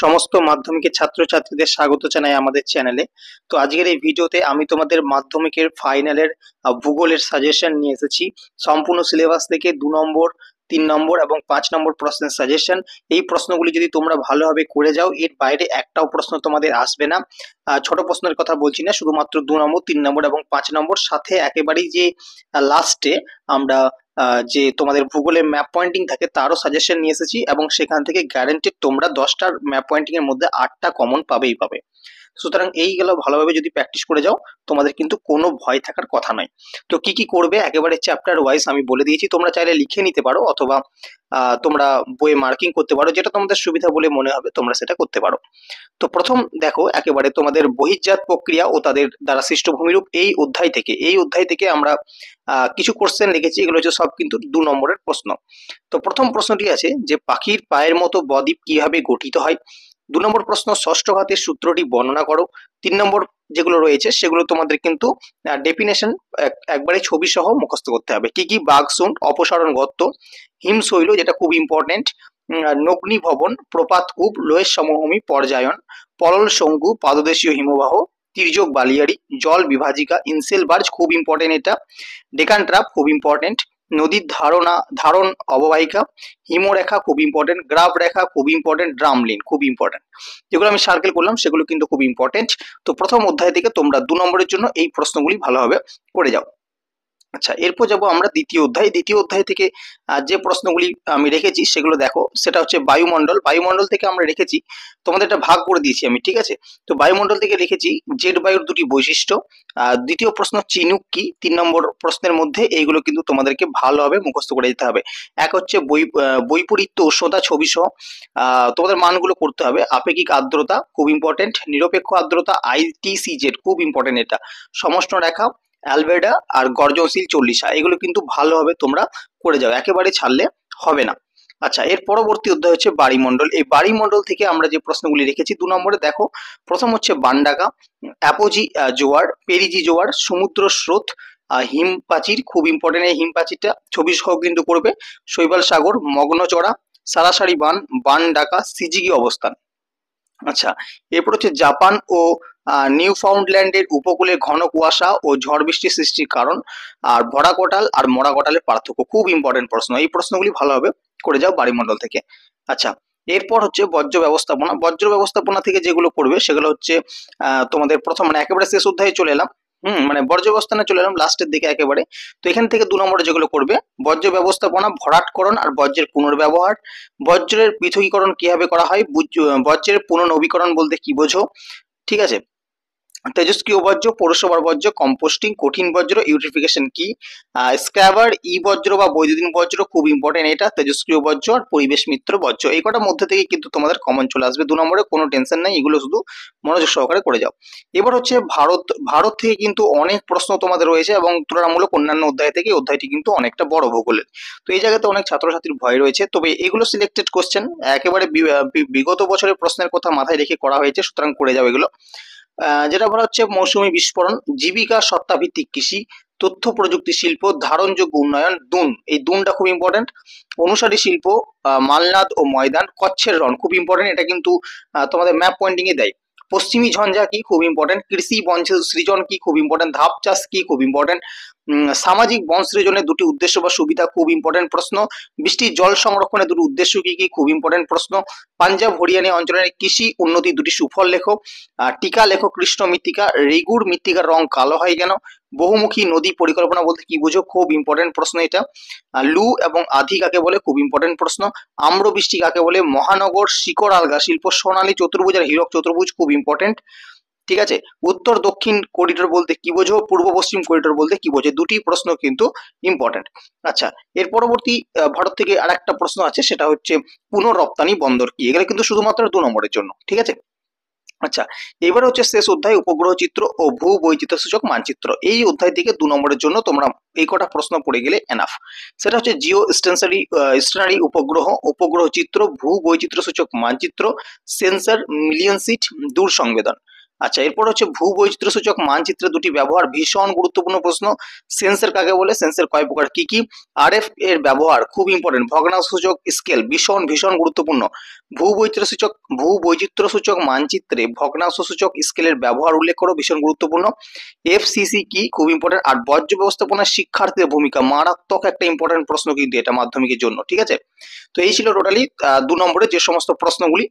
সমস্ত মাধ্যমিকের ছাত্রছাত্রীদের স্বাগত জানাই আমাদের চ্যানেলে। তো আজকের এই ভিডিওতে আমি তোমাদের মাধ্যমিকের ফাইনালের ভূগোলের সাজেশন নিয়ে এসেছি। সম্পূর্ণ সিলেবাস থেকে 2 নম্বর, 3 নম্বর এবং 5 নম্বর প্রশ্নের সাজেশন। এই প্রশ্নগুলি যদি তোমরা ভালোভাবে করে যাও, এর বাইরে একটাও প্রশ্ন তোমাদের আসবে না। ছোট প্রশ্নের কথা বলছি না, শুধুমাত্র 2 নম্বর, 3 নম্বর এবং 5 নম্বর, সাথে একেবারেই যে লাস্টে আমরা যে তোমাদের ভূগোলের ম্যাপ পয়েন্টিং থাকে তারও সাজেশন নিয়ে এসেছি, এবং সেখান থেকে গ্যারান্টেড তোমরা 10টার ম্যাপ পয়েন্টিং এর মধ্যে 8টা কমন পাবেই পাবে। সুতরাং এইগুলো ভালোভাবে যদি প্র্যাকটিস করে যাও, তোমাদের কিন্তু কোনো ভয় থাকার কথা নয়। তো কি কি করবে একেবারে চ্যাপ্টার ওয়াইজ আমি বলে দিয়েছি, তোমরা চাইলে লিখে নিতে পারো অথবা তোমরা বইয়ে মার্কিং করতে পারো, যেটা তোমাদের সুবিধা বলে মনে হবে তোমরা সেটা করতে পারো। তো প্রথম দেখো, একেবারে তোমাদের বহির্জাত প্রক্রিয়া ও তাদের দ্বারা সৃষ্ট ভূমিরূপ, এই অধ্যায় থেকে আমরা কিছু কোশ্চেন লিখেছি। এগুলো হচ্ছে সব কিন্তু 2 নম্বরের প্রশ্ন। তো প্রথম প্রশ্নটি আছে যে পাখির পায়ের মতো বদ্বীপ কিভাবে গঠিত হয়। 2 নম্বর প্রশ্ন, ষষ্ঠ ঘাতের সূত্রটি বর্ণনা করো। 3 নম্বর যেগুলো রয়েছে সেগুলো তোমাদের কিন্তু ডেফিনেশন একবারে ছবি সহ মুখস্থ করতে হবে। কি কি? বাঘসুন্ড, অপসারণ গর্ত, হিমশৈল যেটা খুব ইম্পর্টেন্ট, নগ্নি ভবন, প্রপাত কূপ, লোয়ের সমভূমি, পর্যায়ন, পলল শঙ্কু, পাদদেশীয় হিমবাহ, তির্যক বালিয়াড়ি, জল বিভাজিকা, ইনসেল বার্জ খুব ইম্পর্টেন্ট এটা, ডেকান ট্রাপ খুব ইম্পর্টেন্ট, নদীর ধারণ অববাহিকা, হিমরেখা খুব ইম্পর্টেন্ট, গ্রাফ রেখা খুব ইম্পর্টেন্ট, ড্রামলিন খুব ইম্পর্টেন্ট। যেগুলো আমি সার্কেল করলাম সেগুলো কিন্তু খুব ইম্পর্টেন্ট। তো প্রথম অধ্যায় থেকে তোমরা 2 নম্বরের জন্য এই প্রশ্নগুলি ভালোভাবে করে যাও। আচ্ছা, এরপর যাবো আমরা দ্বিতীয় অধ্যায় থেকে যে প্রশ্নগুলি আমি রেখেছি সেগুলো দেখো। সেটা হচ্ছে বায়ুমণ্ডল থেকে আমরা রেখেছি, তোমাদের এটা ভাগ করে দিয়েছি আমি, ঠিক আছে। তো বায়ুমণ্ডল থেকে লিখেছি জেট বায়ুর দুটি বৈশিষ্ট্য। দ্বিতীয় প্রশ্ন চিনুক কি, 3 নম্বর প্রশ্নের মধ্যে এইগুলো কিন্তু তোমাদেরকে ভালোভাবে মুখস্থ করে দিতে হবে। এক হচ্ছে বৈপরীত্য উষ্ণতা ছবি সহ তোমাদের মানগুলো করতে হবে। আপেক্ষিক আর্দ্রতা খুব ইম্পর্টেন্ট, নিরপেক্ষ আর্দ্রতা ITCZ খুব ইম্পর্টেন্ট এটা, সমষ্ণ রেখা, অ্যালবেডা আর গর্জনশীল 40 এগুলো কিন্তু ভালোভাবে তোমরা করে যাও, একেবারে ছাড়লে হবে না। আচ্ছা, এর পরবর্তী অধ্যায় হচ্ছে বাড়িমণ্ডল। এই বাড়িমণ্ডল থেকে আমরা যে প্রশ্নগুলি রেখেছি 2 নম্বরে দেখো। প্রথম হচ্ছে বান্ডাকা, অ্যাপোজি জোয়ার, পেরিজি জোয়ার, সমুদ্র স্রোত, হিম প্রাচীর খুব ইম্পর্টেন্ট। এই হিম প্রাচীরটা ছবি সহ কিন্তু করবে। শৈবাল সাগর, মগ্নচড়া, সারাসারি বান ডাকা, সিজিগি অবস্থান। আচ্ছা, এরপর হচ্ছে জাপান ও নিউফাউন্ডল্যান্ডের উপকূলে ঘন কুয়াশা ও ঝড় বৃষ্টির সৃষ্টির কারণ, আর ভরা কোটাল আর মরা কোটালের পার্থক্য খুব ইম্পর্টেন্ট প্রশ্ন। এই প্রশ্নগুলি ভালোভাবে করে যাও বাড়িমণ্ডল থেকে। আচ্ছা, এরপর হচ্ছে বজ্র ব্যবস্থাপনা থেকে যেগুলো করবে সেগুলো হচ্ছে তোমাদের প্রথম, মানে একেবারে শেষ অধ্যায়ে চলে এলাম। মানে বর্জ্য ব্যবস্থাপনা চলে এলাম লাস্টের দিকে একেবারে। তো এখান থেকে 2 নম্বরে যেগুলো করবে, বর্জ্য ব্যবস্থাপনা, ভরাটকরণ আর বর্জ্যের পুনর্ব্যবহার, বজ্রের পৃথকীকরণ কিভাবে করা হয়, বজ্রের পুনর্নবীকরণ বলতে কি বোঝো, ঠিক আছে। তেজস্ক্রিয় বর্জ্য, পৌরসভার বর্জ্য, কম্পোস্টিং, কঠিন বজ্র, ইউট্রিফিকেশন কি, স্ক্র্যাবার, ই বজ্র বা বৈদ্যুতিন বজ্র খুব ইম্পর্টেন্ট এটা, তেজস্ক্রিয় বর্জ্য আর পরিবেশ মিত্র বর্জ্য। এই কটার মধ্যে থেকে কিন্তু তোমাদের কমন চলে আসবে 2 নম্বরে, কোনো টেনশন নাই, এগুলো শুধু মনোযোগ সহকারে করে যাও। এবার হচ্ছে ভারত থেকে কিন্তু অনেক প্রশ্ন তোমাদের রয়েছে, এবং তুলনামূলক অন্যান্য অধ্যায় থেকে অধ্যায়টি কিন্তু অনেকটা বড় ভূগোলের। তো এই জায়গাতে অনেক ছাত্রছাত্রীর ভয় রয়েছে, তবে এগুলো সিলেক্টেড কোশ্চেন, একেবারে বিগত বছরের প্রশ্নের কথা মাথায় রেখে করা হয়েছে, সুতরাং করে যাও এগুলো। যেটা বলা হচ্ছে মৌসুমী বিস্ফোরণ, জীবিকা সত্তাভিত্তিক কৃষি, তথ্য প্রযুক্তি শিল্প, ধারণযোগ্য উন্নয়ন, দুন, এই দুনটা খুব ইম্পর্টেন্ট, অনুসারী শিল্প, মালনাদ ও ময়দান, কচ্ছের রণ খুব ইম্পর্টেন্ট, এটা কিন্তু তোমাদের ম্যাপ পয়েন্টিং এ দেয়। পশ্চিমী ঝঞ্ঝা কি খুব ইম্পর্টেন্ট, কৃষি বন সৃজন কি খুব ইম্পর্টেন্ট, ধাপ চাষ কি খুব ইম্পর্টেন্ট, সামাজিক বন সৃজনের দুটি উদ্দেশ্য বা সুবিধা খুব ইম্পর্টেন্ট প্রশ্ন, বৃষ্টির জল সংরক্ষণের দুটি উদ্দেশ্য কি কি খুব ইম্পর্টেন্ট প্রশ্ন, পাঞ্জাব হরিয়ানা অঞ্চলের কৃষি উন্নতির দুটি সুফল লেখো, টিকা লেখো কৃষ্ণ মৃত্তিকা, রেগুর মৃত্তিকার রং কালো হয় কেন, বহুমুখী নদী পরিকল্পনা বলতে কি বুঝো খুব ইম্পর্টেন্ট প্রশ্ন এটা, লু এবং আধি কাকে বলে খুব ইম্পর্টেন্ট প্রশ্ন, আম্রবৃষ্টি কাকে বলে, মহানগর শিকড় আলগা শিল্প, সোনালী চতুর্ভুজ আর হীরক চতুর্ভুজ খুব ইম্পর্টেন্ট, ঠিক আছে। উত্তর দক্ষিণ করিডোর বলতে কি বোঝো, পূর্ব পশ্চিম করিডোর বলতে কি বোঝো, দুটি প্রশ্ন কিন্তু ইম্পর্টেন্ট। আচ্ছা, এর পরবর্তী ভারত থেকে আরেকটা প্রশ্ন আছে, সেটা হচ্ছে পুনঃরপ্তানি বন্দর কি, এগুলো কিন্তু শুধুমাত্র 2 নম্বরের জন্য, ঠিক আছে। আচ্ছা, এবার হচ্ছে শেষ অধ্যায় উপগ্রহ চিত্র ও ভূ বৈচিত্র্য সূচক মানচিত্র। এই অধ্যায় থেকে 2 নম্বরের জন্য তোমরা এই কটা প্রশ্ন পড়ে গেলে এনাফ। সেটা হচ্ছে জিও স্টেশনারি উপগ্রহ চিত্র, ভূ বৈচিত্র্য সূচক মানচিত্র, সেন্সর, মিলিয়ন সিট, দূর সংবেদন। আচ্ছা, এরপর হচ্ছে ভূবৈচিত্র্য সূচক মানচিত্রে দুটি ব্যবহার, ভীষণ গুরুত্বপূর্ণ প্রশ্ন। সেন্সর কাকে বলে, সেন্সর কয় প্রকার, কি কি, আরএফ এর ব্যবহার খুব ইম্পর্টেন্ট, ভগ্নাংশ সূচক স্কেল ভীষণ ভীষণ গুরুত্বপূর্ণ। ভূবৈচিত্র্য সূচক মানচিত্রে ভগ্নাংশ সূচক স্কেলের ব্যবহার উল্লেখ করো, ভীষণ গুরুত্বপূর্ণ। এফসিসি কি, খুব ইম্পর্টেন্ট। আর বর্জ্য ব্যবস্থাপনায় শিক্ষার্থীদের ভূমিকা, মারাত্মক একটা ইম্পর্টেন্ট প্রশ্ন কিন্তু এটা মাধ্যমিকের জন্য, ঠিক আছে। তো এই ছিল টোটালি 2 নম্বরে যে সমস্ত প্রশ্নগুলি,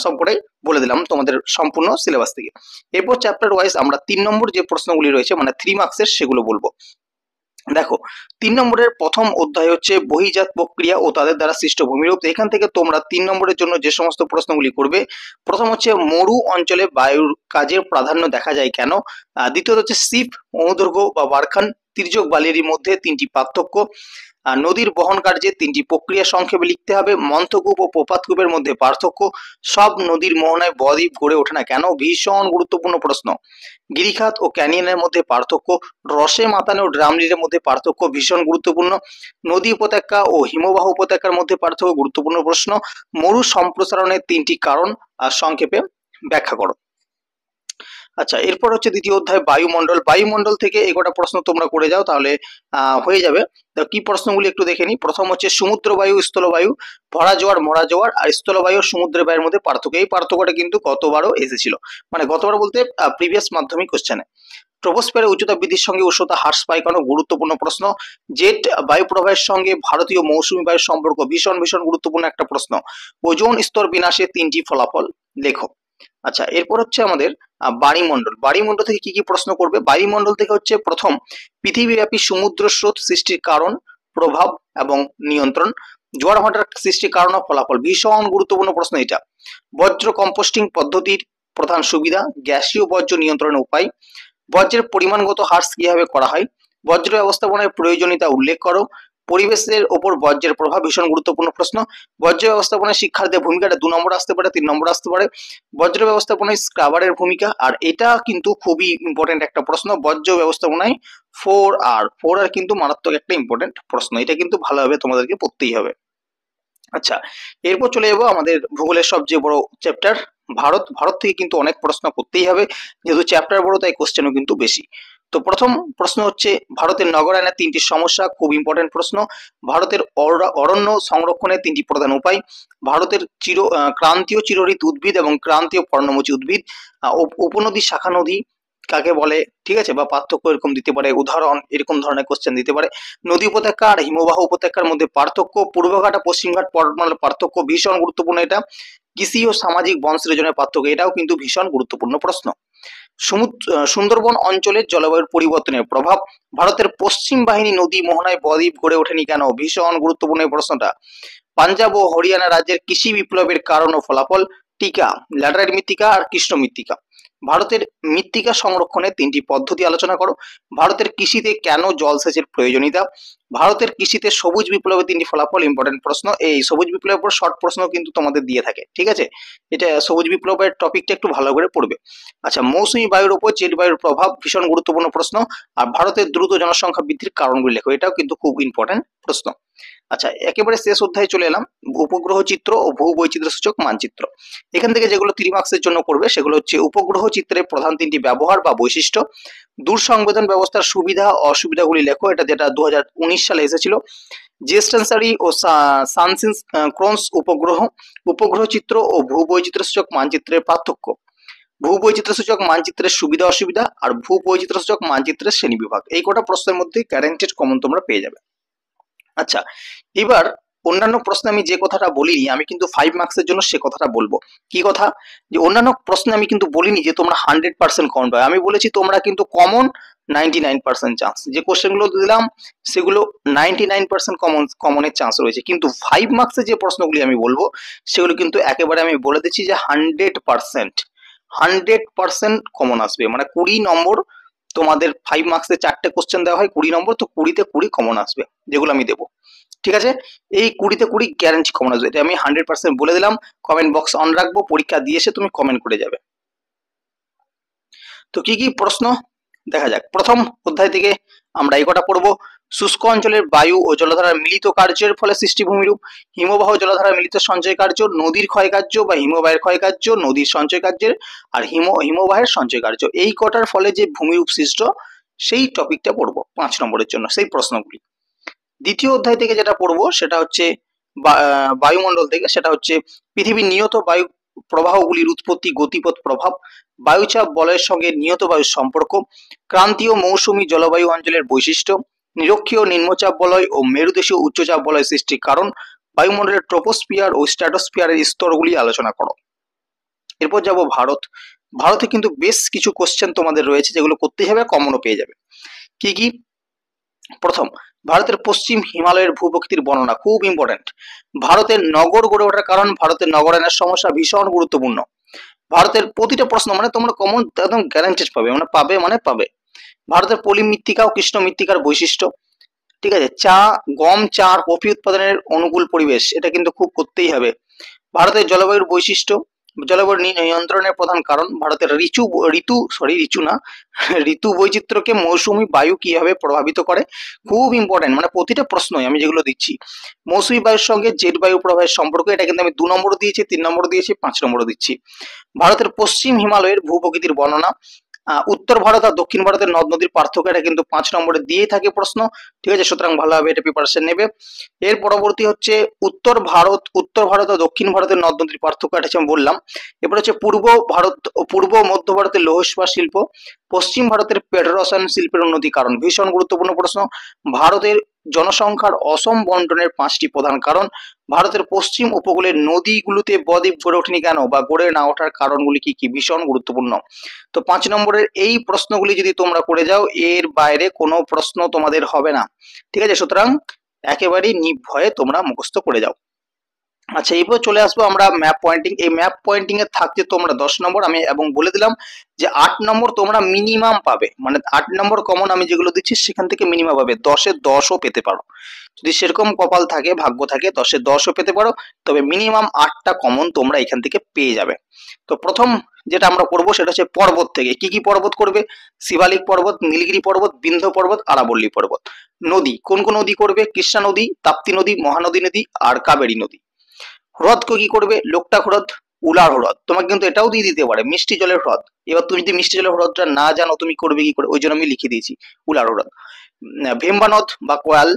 সবকটাই বলে দিলাম তোমাদের সম্পূর্ণ সিলেবাস থেকে। এরপর চ্যাপ্টার ওয়াইজ আমরা 3 নম্বর যে প্রশ্নগুলি রয়েছে মানে 3 মার্কসের সেগুলো বলবো। দেখো 3 নম্বরের প্রথম অধ্যায় হচ্ছে বহিজাত প্রক্রিয়া ও তাদের দ্বারা সৃষ্ট ভূমিরূপ। এখান থেকে তোমরা 3 নম্বরের জন্য যে সমস্ত প্রশ্নগুলি করবে, প্রথম হচ্ছে মরু অঞ্চলে বায়ুর কাজের প্রাধান্য দেখা যায় কেন, দ্বিতীয়ত হচ্ছে সিপ, অনুদৈর্ঘ্য বা বারখান, তির্যক বালির মধ্যে 3টি পার্থক্য, নদীর বহন কার্যে 3টি প্রক্রিয়া সংক্ষেপে লিখতে হবে, মন্থকূপ ও প্রপাতকূপের মধ্যে পার্থক্য, সব নদীর মোহনায় বদ্বীপ গড়ে ওঠে না কেন, ভীষণ গুরুত্বপূর্ণ প্রশ্ন, গিরিখাত ও ক্যানিয়নের মধ্যে পার্থক্য, রসে মাতানো ও ড্রামলিনের মধ্যে পার্থক্য, ভীষণ গুরুত্বপূর্ণ, নদী উপত্যকা ও হিমবাহ উপত্যকার মধ্যে পার্থক্য, গুরুত্বপূর্ণ প্রশ্ন, মরু সম্প্রসারণের 3টি কারণ সংক্ষেপে ব্যাখ্যা করো। আচ্ছা, এরপর হচ্ছে দ্বিতীয় অধ্যায় বায়ুমণ্ডল। বায়ুমণ্ডল থেকে এগোটা প্রশ্ন তোমরা করে যাও তাহলে হয়ে যাবে। কি প্রশ্নগুলি একটু দেখে নিই। প্রথম হচ্ছে সমুদ্র বায়ু, স্থলবায়ু, ভরা জোয়ার, মরা জোয়ার আর স্থলবায়ু সমুদ্রের বায়ুর মধ্যে পার্থক্য। এই পার্থক্যটা কিন্তু গতবারও এসেছিল, মানে গতবার বলতে প্রিভিয়াস মাধ্যমিক কোশ্চেনে। ট্রপোস্ফিয়ারের উচ্চতা বৃদ্ধির সঙ্গে উষ্ণতা হ্রাস পায় কেন, গুরুত্বপূর্ণ প্রশ্ন। জেট বায়ু প্রবাহের সঙ্গে ভারতীয় মৌসুমী বায়ুর সম্পর্ক, ভীষণ ভীষণ গুরুত্বপূর্ণ একটা প্রশ্ন। ওজোন স্তর বিনাশের 3টি ফলাফল লেখো। আচ্ছা, এরপর হচ্ছে আমাদের বায়ুমণ্ডল। বায়ুমণ্ডল থেকে কি কি প্রশ্ন করবে, বায়ুমণ্ডল থেকে হচ্ছে প্রথম পৃথিবীব্যাপী সমুদ্র স্রোত সৃষ্টির কারণ, প্রভাব এবং নিয়ন্ত্রণ, জোয়ার ভাটার সৃষ্টির কারণ ও ফলাফল, ভীষণ গুরুত্বপূর্ণ প্রশ্ন এটা। বজ্র কম্পোস্টিং পদ্ধতির প্রধান সুবিধা, গ্যাসীয় বর্জ্য নিয়ন্ত্রণের উপায়, বর্জ্যের পরিমাণগত হ্রাস কিভাবে করা হয়, বজ্র ব্যবস্থাপনায় প্রয়োজনীয়তা উল্লেখ করো, পরিবেশের ওপর বর্জ্যের প্রভাব, ভীষণ গুরুত্বপূর্ণ প্রশ্ন। বর্জ্য ব্যবস্থাপনায় শিক্ষার্থীদের ভূমিকাটা 2 নম্বর আসতে পারে, 3 নম্বর আসতে পারে। বর্জ্য ব্যবস্থাপনায় স্ক্রাবারের ভূমিকা, আর এটা কিন্তু খুবই ইম্পর্টেন্ট একটা প্রশ্ন, বর্জ্য ব্যবস্থাপনায় 4R কিন্তু মারাত্মক একটা ইম্পর্টেন্ট প্রশ্ন, এটা কিন্তু ভালোভাবে তোমাদেরকে পড়তেই হবে। আচ্ছা, এরপর চলে যাবো আমাদের ভূগোলের সবচেয়ে বড় চ্যাপ্টার ভারত। ভারত থেকে কিন্তু অনেক প্রশ্ন করতেই হবে, যেহেতু চ্যাপ্টার বড় তাই কোশ্চেনও কিন্তু বেশি। তো প্রথম প্রশ্ন হচ্ছে ভারতের নগরায়নের 3টি সমস্যা, খুব ইম্পর্টেন্ট প্রশ্ন। ভারতের অরণ্য সংরক্ষণের 3টি প্রধান উপায়, ভারতের ক্রান্তীয় চিরহরিত উদ্ভিদ এবং ক্রান্তীয় পর্ণমোচী উদ্ভিদ, উপনদী শাখা নদী কাকে বলে, ঠিক আছে, বা পার্থক্য এরকম দিতে পারে, উদাহরণ এরকম ধরনের কোশ্চেন দিতে পারে। নদী উপত্যকা আর হিমবাহ উপত্যকার মধ্যে পার্থক্য, পূর্বঘাট আর পশ্চিমঘাট পর্বতমালার পার্থক্য, ভীষণ গুরুত্বপূর্ণ এটা। কৃষি ও সামাজিক বন সৃজনের পার্থক্য, এটাও কিন্তু ভীষণ গুরুত্বপূর্ণ প্রশ্ন। সুন্দরবন অঞ্চলের জলবায়ুর পরিবর্তনের প্রভাব, ভারতের পশ্চিম বাহিনী নদী মোহনায় বদ্বীপ গড়ে ওঠেনি কেন, ভীষণ গুরুত্বপূর্ণ এই প্রশ্নটা। পাঞ্জাব ও হরিয়ানা রাজ্যের কৃষি বিপ্লবের কারণ ও ফলাফল, টিকা, ল্যাটেরাইট মৃত্তিকা আর কৃষ্ণ মৃত্তিকা। ভারতের মৃত্তিকা সংরক্ষণের 3টি পদ্ধতি আলোচনা করো। ভারতের কৃষিতে কেন জলসেচের প্রয়োজনীয়তা, ভারতের কৃষিতে সবুজ বিপ্লবের 3টি ফলাফল, ইম্পর্টেন্ট প্রশ্ন। এই সবুজ বিপ্লবের উপর শর্ট প্রশ্ন কিন্তু তোমাদের দিয়ে থাকে, ঠিক আছে, এটা সবুজ বিপ্লবের টপিকটা একটু ভালো করে পড়বে। আচ্ছা, মৌসুমী বায়ুর উপর জেট বায়ুর প্রভাব, ভীষণ গুরুত্বপূর্ণ প্রশ্ন। আর ভারতের দ্রুত জনসংখ্যা বৃদ্ধির কারণগুলি লেখো, এটাও কিন্তু খুব ইম্পর্টেন্ট প্রশ্ন। আচ্ছা, একেবারে শেষ অধ্যায়ে চলে এলাম, উপগ্রহ চিত্র ও ভূবৈচিত্র্য সূচক মানচিত্র। এখান থেকে যেগুলো 3 মার্কসের জন্য করবে সেগুলো হচ্ছে উপগ্রহ চিত্রের প্রধান 3টি ব্যবহার বা বৈশিষ্ট্য, দূর সংবেদন ব্যবস্থার সুবিধা অসুবিধাগুলি লেখো, এটা যেটা 2019 সালে এসেছিল। জেস্টেন্সারি ও সানসিনক্রোনস উপগ্রহ চিত্র ও ভূবৈচিত্র্য সূচক মানচিত্রের পার্থক্য, ভূবৈচিত্র্য সূচক মানচিত্রের সুবিধা অসুবিধা আর ভূবৈচিত্র্য সূচক মানচিত্রের শ্রেণীবিভাগ। এই কটা প্রশ্নের মধ্যে গ্যারান্টেড কমন তোমরা পেয়ে যাবে। আচ্ছা, এবার অন্যান্য প্রশ্নে আমি যে কথাটা বলিনি, আমি কিন্তু 5 মার্কসের জন্য সে কথাটা বলবো। কি কথা, যে অন্যান্য প্রশ্নে আমি কিন্তু বলিনি যে তোমরা 100% কমন পাবে, আমি বলেছি তোমরা কিন্তু কমন 99% চান্স, যে কোশ্চেনগুলো দিলাম সেগুলো 99% কমনের চান্স রয়েছে, কিন্তু 5 মার্কসের যে প্রশ্নগুলি আমি বলবো সেগুলো কিন্তু একেবারে আমি বলে দিচ্ছি যে 100% কমন আসবে, মানে 20 নম্বর তোমাদের 5 মার্কসে 4টে কোশ্চেন দেওয়া হয়, 20 নম্বর, তো 20তে 20 কমন আসবে যেগুলো আমি দেবো, ঠিক আছে। এই 20তে 20 গ্যারান্টি কমন আসবে, এটা আমি 100% বলে দিলাম। কমেন্ট বক্স অন রাখবো, পরীক্ষা দিয়ে এসে তুমি কমেন্ট করে যাবে। তো কি কি প্রশ্ন দেখা যাক। প্রথম অধ্যায় থেকে আমরা এই কটা পড়বো, শুষ্ক অঞ্চলের বায়ু ও জলধারার মিলিত কার্যের ফলে সৃষ্টি ভূমিরূপ। হিমবাহ জলধারার মিলিত সঞ্চয় কার্য, নদীর ক্ষয়কার্য বা হিমবাহের ক্ষয়কার্য, নদীর সঞ্চয় কার্যের আর হিমবাহের সঞ্চয় কার্য, এই কটার ফলে যে ভূমিরূপ সৃষ্ট সেই টপিকটা পড়বো 5 নম্বরের জন্য, সেই প্রশ্নগুলি। দ্বিতীয় অধ্যায় থেকে যেটা পড়বো সেটা হচ্ছে বায়ুমণ্ডল থেকে, সেটা হচ্ছে পৃথিবীর নিয়ত বায়ু প্রবাহগুলির উৎপত্তি, গতিপথ, প্রভাব, বায়ুচাপ বলয়ের সঙ্গে নিয়ত বায়ুর সম্পর্ক, ক্রান্তীয় মৌসুমী জলবায়ু অঞ্চলের বৈশিষ্ট্য, নিরক্ষীয় নিম্নচাপ বলয় ও মেরুদেশীয় উচ্চচাপ বলয় সৃষ্টির কারণ, বায়ুমণ্ডলের ট্রপোস্ফিয়ার ও স্ট্র্যাটোস্ফিয়ারের স্তরগুলি আলোচনা করো। এরপর যাব ভারত। ভারতে কিন্তু বেশ কিছু কোশ্চেন তোমাদের রয়েছে যেগুলো করতেই হবে, কমনও পেয়ে যাবে। কি কি? প্রথম, ভারতের পশ্চিম হিমালয়ের ভূপ্রকৃতির বর্ণনা, খুব ইম্পর্টেন্ট। ভারতের নগর গড়ে ওঠার কারণ, ভারতের নগরায়নের সমস্যা ভীষণ গুরুত্বপূর্ণ। ভারতের প্রতিটা প্রশ্ন মানে তোমরা কমন একদম গ্যারান্টেড পাবে, মানে পাবে। ভারতের পলি মৃত্তিকা ও কৃষ্ণ মৃত্তিকার বৈশিষ্ট্য, ঠিক আছে। গম, চা আর কফি উৎপাদনের অনুকূল পরিবেশ, এটা কিন্তু খুব করতেই হবে। ভারতের জলবায়ুর বৈশিষ্ট্য, জলবায়ু নিয়ন্ত্রণের প্রধান কারণ, ভারতের ঋতু বৈচিত্র্যকে মৌসুমী বায়ু কিভাবে প্রভাবিত করে, খুব ইম্পর্টেন্ট, মানে প্রতিটা প্রশ্নই আমি যেগুলো দিচ্ছি। মৌসুমী বায়ুর সঙ্গে জেট বায়ু প্রবাহের সম্পর্ক, এটা কিন্তু আমি 2 নম্বর দিয়েছি, 3 নম্বর দিয়েছি, 5 নম্বর দিচ্ছি। ভারতের পশ্চিম হিমালয়ের ভূপ্রকৃতির বর্ণনা, উত্তর ভারত আর দক্ষিণ ভারতের নদ নদীর পার্থক্য, এটা কিন্তু 5 নম্বরে দিয়েই থাকে প্রশ্ন, ঠিক আছে। সুতরাং ভালোভাবে এটা প্রিপারেশন নেবে। এর পরবর্তী হচ্ছে উত্তর ভারত ও দক্ষিণ ভারতের নদ নদীর পার্থক্য, এটা আমি বললাম। এরপর হচ্ছে পূর্ব মধ্য ভারতের লৌহ ইস্পাত শিল্প, পশ্চিম ভারতের পেট্রোরসায়ন শিল্পের উন্নতি কারণ, ভীষণ গুরুত্বপূর্ণ প্রশ্ন। ভারতের জনসংখ্যার অসম বন্টনের 5টি প্রধান কারণ, ভারতের পশ্চিম উপকূলের নদীগুলোতে বদ্বীপ গড়ে ওঠেনি কেন বা গড়ে না ওঠার কারণগুলি কি কি, ভীষণ গুরুত্বপূর্ণ। তো 5 নম্বরের এই প্রশ্নগুলি যদি তোমরা করে যাও, এর বাইরে কোনো প্রশ্ন তোমাদের হবে না, ঠিক আছে। সুতরাং একেবারেই নির্ভয়ে তোমরা মুখস্থ করে যাও। আচ্ছা, এরপর চলে আসবো আমরা ম্যাপ পয়েন্টিং। এই ম্যাপ পয়েন্টিং এ থাকতে তোমরা 10 নম্বর, আমি এবং বলে দিলাম যে 8 নম্বর তোমরা মিনিমাম পাবে, মানে 8 নম্বর কমন আমি যেগুলো দিচ্ছি সেখান থেকে মিনিমাম পাবে, 10-এ 10ও পেতে পারো। যদি সেরকম কপাল থাকে, ভাগ্য থাকে, 10-এ 10ও পেতে পারো, তবে মিনিমাম 8টা কমন তোমরা এখান থেকে পেয়ে যাবে। তো প্রথম যেটা আমরা করবো সেটা হচ্ছে পর্বত থেকে। কি কি পর্বত করবে? শিবালিক পর্বত, নীলগিরি পর্বত, বিন্ধ্য পর্বত, আরাবল্লী পর্বত। নদী, কোন কোন নদী করবে? কৃষ্ণা নদী, তাপ্তি নদী, মহানদী নদী আর কাবেরী নদী। হ্রদকে কি করবে? লোকটাক হ্রদ, উলার হ্রদ। তোমাকে কিন্তু এটাও দিয়ে দিতে পারে মিষ্টি জলের হ্রদ। এবার তুমি যদি মিষ্টি জলের হ্রদটা না জানো তুমি করবে কি করে, ওই জন্য আমি লিখে দিয়েছি উলার হ্রদ। ভেম্বা নদ বা কোয়াল,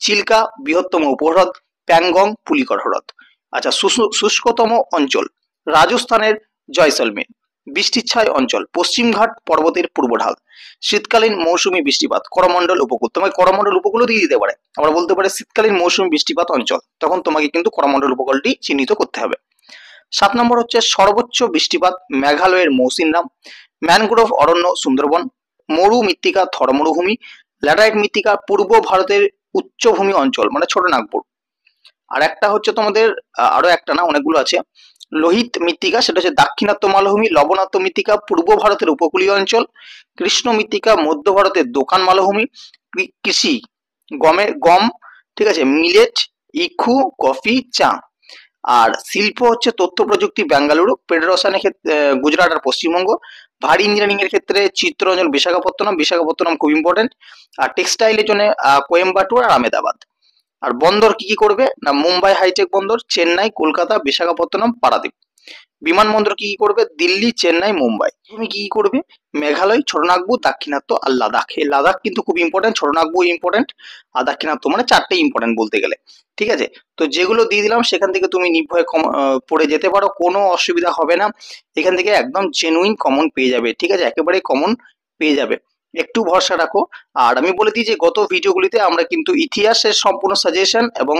চিল্কা বৃহত্তম উপহ্রদ, প্যাংগং পুলিকর হ্রদ। আচ্ছা, শুষ্কতম অঞ্চল রাজস্থানের জয়সলমের। বৃষ্টিচ্ছায় অঞ্চল পশ্চিমঘাট পর্বতের পূর্ব ঢাল। শীতকালীন মৌসুমী বৃষ্টিপাত করমণ্ডল উপকূল, তোমাকে করমণ্ডল উপকূলও দিয়ে দিতে পারে, আবার বলতে পারে শীতকালীন মৌসুমী বৃষ্টিপাত অঞ্চল, তখন তোমাকে কিন্তু করমণ্ডল উপকূলটি চিহ্নিত করতে হবে। 7 নম্বর হচ্ছে সর্বোচ্চ বৃষ্টিপাত মেঘালয়ের মৌসিনরাম, ম্যানগ্রোভ অরণ্য সুন্দরবন, মরু মৃত্তিকা থর মরুভূমি, ল্যাটারাইট মৃত্তিকা পূর্ব ভারতের উচ্চভূমি অঞ্চল মানে ছোট নাগপুর। আর একটা হচ্ছে তোমাদের আরো একটা না, অনেকগুলো আছে, লোহিত মৃত্তিকা, সেটা হচ্ছে দাক্ষিণাত্য মালভূমি, লবণাত্য মৃত্তিকা পূর্ব ভারতের উপকূলীয় অঞ্চল, কৃষ্ণ মৃত্তিকা মধ্য ভারতের দোকান মালভূমি, কৃষি গম, ঠিক আছে, মিলেট, ইক্ষু, কফি, চা। আর শিল্প হচ্ছে তথ্য প্রযুক্তি বেঙ্গালুরু, পেট্রোরসায়নের ক্ষেত্রে গুজরাট আর পশ্চিমবঙ্গ, ভারী ইঞ্জিনিয়ারিং এর ক্ষেত্রে চিত্ররঞ্জন বিশাখাপত্তনম খুব ইম্পর্টেন্ট, আর টেক্সটাইলের জন্য কোয়েম্বাটুর আর আহমেদাবাদ। আর বন্দর কি কি করবে না, মুম্বাই হাইটেক বন্দর, চেন্নাই, কলকাতা, বিশাখাপত্তনম, পারাদ্বীপ। বিমানবন্দর কি কি করবে, দিল্লি, চেন্নাই, মুম্বাই। তুমি কি কি করবে, মেঘালয়, ছোটনাগপুর, দাক্ষিণাত্য আর লাদাখ। এই লাদাখ কিন্তু খুব ইম্পর্টেন্ট, ছোটনাগপুর ইম্পর্টেন্ট আর দাক্ষিণাত্য, মানে 4টেই ইম্পর্টেন্ট বলতে গেলে, ঠিক আছে। তো যেগুলো দিয়ে দিলাম সেখান থেকে তুমি নির্ভয়ে পড়ে যেতে পারো, কোনো অসুবিধা হবে না, এখান থেকে একদম জেনুইন কমন পেয়ে যাবে, ঠিক আছে, একেবারে কমন পেয়ে যাবে, একটু ভরসা রাখো। আর আমি বলে দিই যে গত ভিডিওগুলিতে আমরা কিন্তু ইতিহাসের সম্পূর্ণ সাজেশন এবং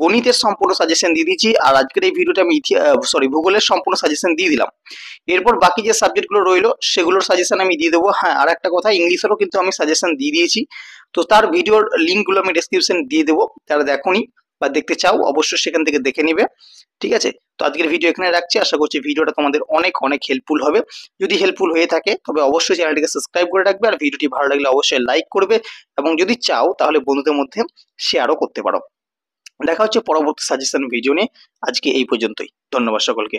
গণিতের সম্পূর্ণ সাজেশন দিয়ে দিচ্ছি, আর আজকের এই ভিডিওটা আমি ভূগোলের সম্পূর্ণ সাজেশন দিয়ে দিলাম। এরপর বাকি যে সাবজেক্টগুলো রইলো সেগুলোর সাজেশন আমি দিয়ে দেবো। হ্যাঁ, আর একটা কথা, ইংলিশেরও কিন্তু আমি সাজেশন দিয়ে দিয়েছি, তো তার ভিডিওর লিঙ্কগুলো আমি ডেসক্রিপশন দিয়ে দেবো, যারা দেখোনি বা দেখতে চাও অবশ্যই সেখান থেকে দেখে নিবে, ঠিক আছে। তো আজকের ভিডিও এখানে রাখছি, আশা করছি ভিডিওটা তোমাদের অনেক অনেক হেল্পফুল হবে। যদি হেল্পফুল হয়ে থাকে তবে অবশ্যই চ্যানেলটিকে সাবস্ক্রাইব করে রাখবে, আর ভিডিওটি ভালো লাগলে অবশ্যই লাইক করবে, এবং যদি চাও তাহলে বন্ধুদের মধ্যে শেয়ারও করতে পারো। দেখা হচ্ছে পরবর্তী সাজেশন ভিডিও নিয়ে, আজকে এই পর্যন্তই, ধন্যবাদ সকলকে।